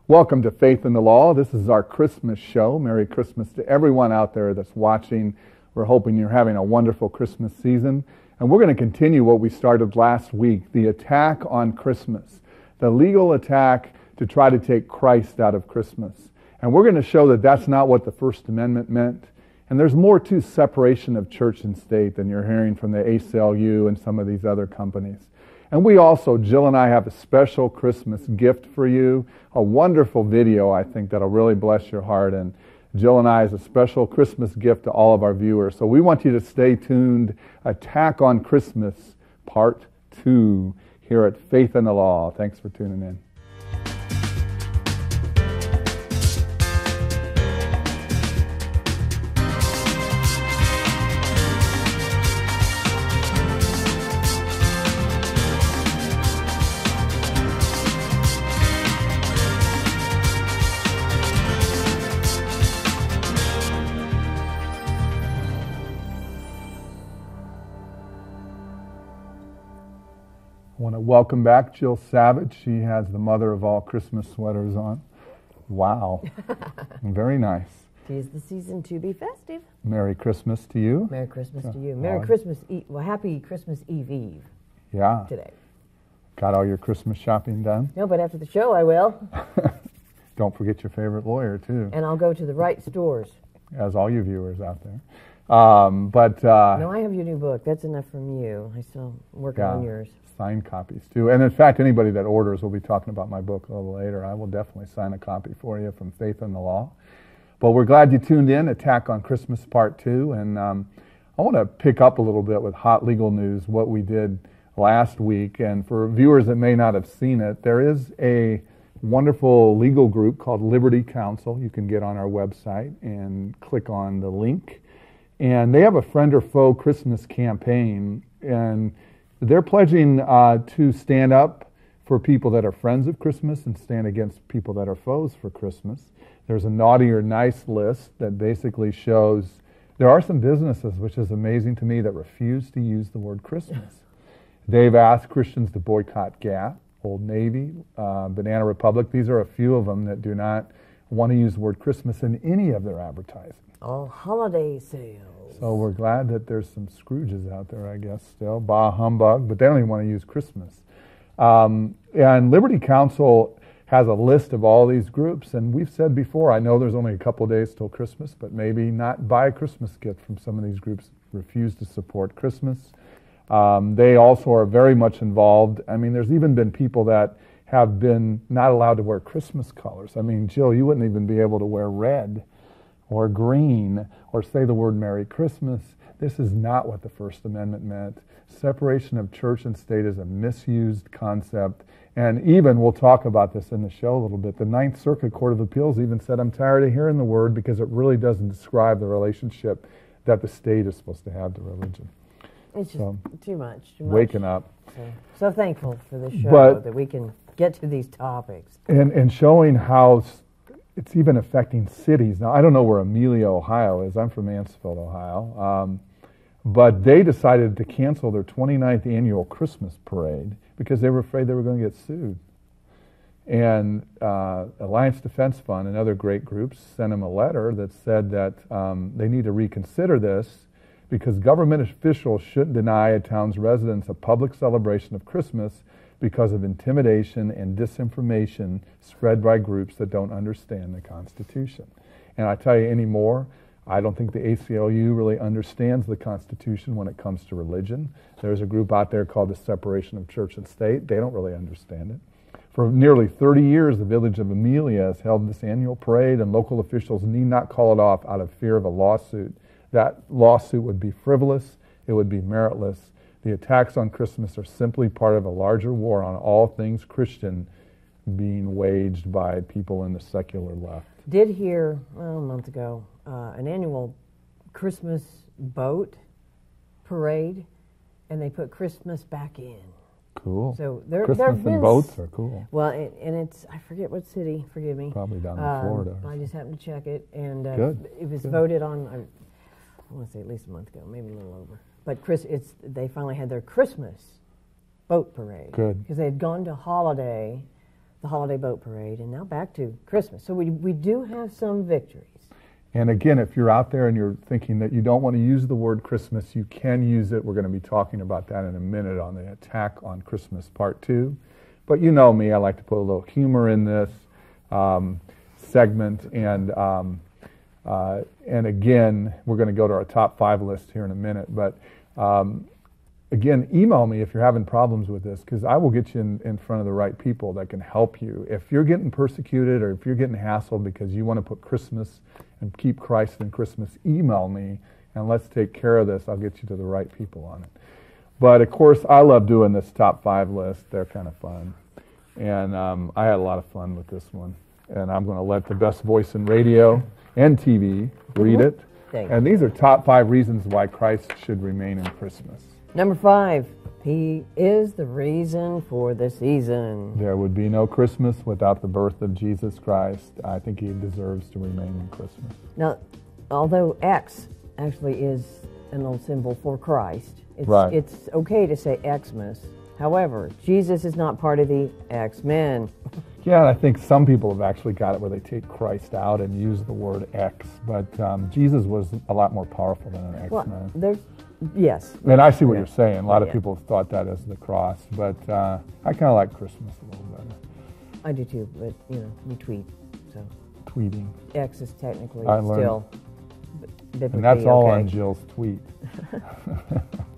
Welcome to Faith in the Law. This is our Christmas show. Merry Christmas to everyone out there that's watching. We're hoping you're having a wonderful Christmas season. And we're going to continue what we started last week, the attack on Christmas, the legal attack to try to take Christ out of Christmas. And we're going to show that that's not what the First Amendment meant. And there's more to separation of church and state than you're hearing from the ACLU and some of these other companies. And we also, Jill and I, have a special Christmas gift for you, a wonderful video, I think, that'll really bless your heart. And Jill and I is a special Christmas gift to all of our viewers. So we want you to stay tuned. Attack on Christmas, Part 2, here at Faith in the Law. Thanks for tuning in. I want to welcome back Jill Savage. She has the mother of all Christmas sweaters on. Wow. Very nice. 'Tis the season to be festive. Merry Christmas to you. Merry Christmas to you. Merry Christmas Eve. Well, happy Christmas Eve Yeah. today. Got all your Christmas shopping done? No, but after the show I will. Don't forget your favorite lawyer, too, And I'll go to the right stores. as all you viewers out there. No, I have your new book. That's enough from you. I still work on yours. Signed copies, too. And in fact, anybody that orders, we'll be talking about my book a little later. I will definitely sign a copy for you from Faith in the Law. But we're glad you tuned in, Attack on Christmas Part 2. And I want to pick up a little bit with hot legal news, what we did last week. And for viewers that may not have seen it, there is a wonderful legal group called Liberty Counsel. You can get on our website and click on the link. And they have a Friend or Foe Christmas campaign. And they're pledging to stand up for people that are friends of Christmas and stand against people that are foes for Christmas. There's a naughty or nice list that basically shows there are some businesses, which is amazing to me, that refuse to use the word Christmas. They've asked Christians to boycott Gap, Old Navy, Banana Republic. These are a few of them that do not want to use the word Christmas in any of their advertising. All holiday sales. So we're glad that there's some Scrooges out there, I guess, still. Bah humbug, but they don't even want to use Christmas. And Liberty Counsel has a list of all these groups, and we've said before, I know there's only a couple days till Christmas, but maybe not buy a Christmas gift from some of these groups refuse to support Christmas. They also are very much involved. I mean, there's even been people that have been not allowed to wear Christmas colors. I mean, Jill, you wouldn't even be able to wear red or green, or say the word Merry Christmas. This is not what the First Amendment meant. Separation of church and state is a misused concept. And even, we'll talk about this in the show a little bit, the Ninth Circuit Court of Appeals even said, I'm tired of hearing the word because it really doesn't describe the relationship that the state is supposed to have to religion. It's just too much. Waking up. So thankful for this show that we can get to these topics. And showing how it's even affecting cities. Now, I don't know where Amelia, Ohio is. I'm from Mansfield, Ohio. But they decided to cancel their 29th annual Christmas parade because they were afraid they were going to get sued. And Alliance Defense Fund and other great groups sent them a letter that said that they need to reconsider this because government officials shouldn't deny a town's residents a public celebration of Christmas because of intimidation and disinformation spread by groups that don't understand the Constitution. And I tell you anymore, I don't think the ACLU really understands the Constitution when it comes to religion. There's a group out there called the Separation of Church and State. They don't really understand it. For nearly 30 years, the village of Amelia has held this annual parade, and local officials need not call it off out of fear of a lawsuit. That lawsuit would be frivolous, it would be meritless. The attacks on Christmas are simply part of a larger war on all things Christian being waged by people in the secular left. Did hear, a month ago, an annual Christmas boat parade, and they put Christmas back in. Cool. So Christmas and boats are cool. Well, and it's, I forget what city, forgive me. Probably down in Florida. I just happened to check it, and it was Good. voted on, I want to say at least a month ago, maybe a little over. But they finally had their Christmas boat parade. Good. Because they had gone to holiday the holiday boat parade, and now back to Christmas. So we do have some victories. And again, if you're out there and you're thinking that you don't want to use the word Christmas, you can use it. We're going to be talking about that in a minute on the Attack on Christmas Part 2. But you know me, I like to put a little humor in this segment. And again, we're going to go to our top 5 list here in a minute. But again, email me if you're having problems with this, because I will get you in front of the right people that can help you. If you're getting persecuted or if you're getting hassled because you want to put Christmas and keep Christ in Christmas, email me and let's take care of this. I'll get you to the right people on it. But of course, I love doing this top 5 list. They're kind of fun. And I had a lot of fun with this one. And I'm going to let the best voice in radio and TV read it. And these are top 5 reasons why Christ should remain in Christmas. Number 5, He is the reason for the season. There would be no Christmas without the birth of Jesus Christ. I think He deserves to remain in Christmas. Now, although X actually is an old symbol for Christ, it's okay to say Xmas. However, Jesus is not part of the X-Men. Yeah, and I think some people have actually got it where they take Christ out and use the word X, but Jesus was a lot more powerful than an X-Men. Well, yes. And I see what you're saying. A lot of people have thought that as the cross, but I kind of like Christmas a little better. I do too, but you tweet, so. Tweeting. X is technically still biblically and that's all okay. on Jill's tweet.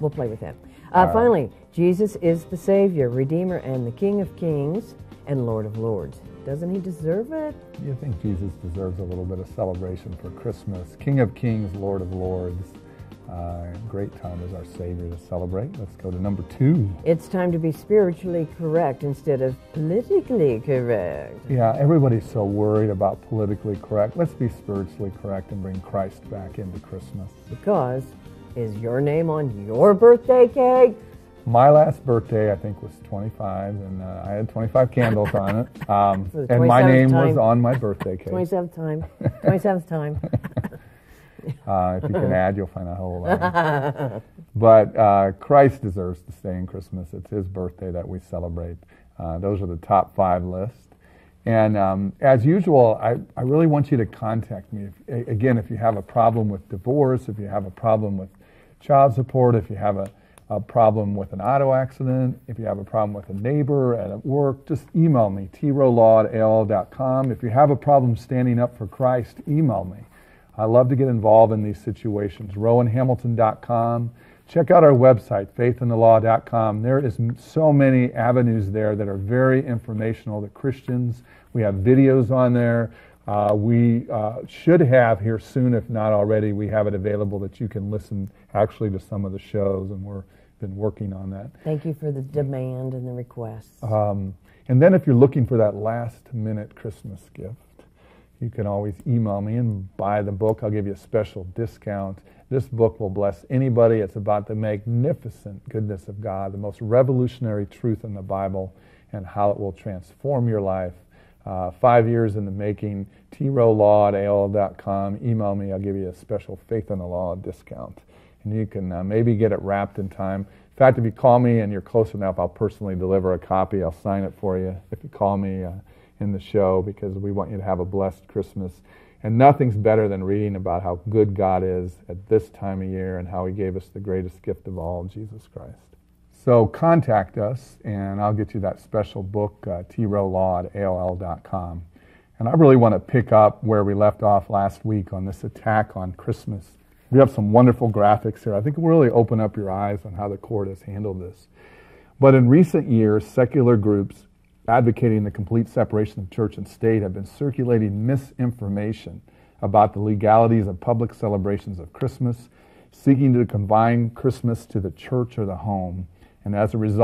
We'll play with that. Finally, Jesus is the Savior, Redeemer, and the King of Kings and Lord of Lords. Doesn't He deserve it? You think Jesus deserves a little bit of celebration for Christmas. King of Kings, Lord of Lords. Great time as our Savior to celebrate. Let's go to number 2. It's time to be spiritually correct instead of politically correct. Yeah, everybody's so worried about politically correct. Let's be spiritually correct and bring Christ back into Christmas. Because is your name on your birthday cake? My last birthday, I think, was 25, and I had 25 candles on it. And my name was on my birthday cake. 27th time. 27th time. If you can add, you'll find out how old I am. But Christ deserves to stay in Christmas. It's His birthday that we celebrate. Those are the top 5 lists. And as usual, I really want you to contact me. Again, if you have a problem with divorce, if you have a problem with child support, if you have a problem with an auto accident, if you have a problem with a neighbor at work, just email me, trolaw@aol.com. If you have a problem standing up for Christ, email me. I love to get involved in these situations. RowanHamilton.com. Check out our website, faithinthelaw.com. There is so many avenues there that are very informational to Christians. We have videos on there. We should have here soon, if not already, we have it available that you can listen actually to some of the shows, and we've been working on that. Thank you for the demand and the requests. And then if you're looking for that last-minute Christmas gift, you can always email me and buy the book. I'll give you a special discount. This book will bless anybody. It's about the magnificent goodness of God, the most revolutionary truth in the Bible, and how it will transform your life. 5 years in the making. trolaw@aol.com. Email me. I'll give you a special Faith in the Law discount. And you can maybe get it wrapped in time. In fact, if you call me and you're close enough, I'll personally deliver a copy. I'll sign it for you if you call me in the show, because we want you to have a blessed Christmas. And nothing's better than reading about how good God is at this time of year and how He gave us the greatest gift of all, Jesus Christ. So contact us, and I'll get you that special book, trolaw@aol.com. And I really want to pick up where we left off last week on this attack on Christmas. We have some wonderful graphics here. I think it will really open up your eyes on how the court has handled this. But in recent years, secular groups advocating the complete separation of church and state have been circulating misinformation about the legalities of public celebrations of Christmas, seeking to combine Christmas to the church or the home. And as a result,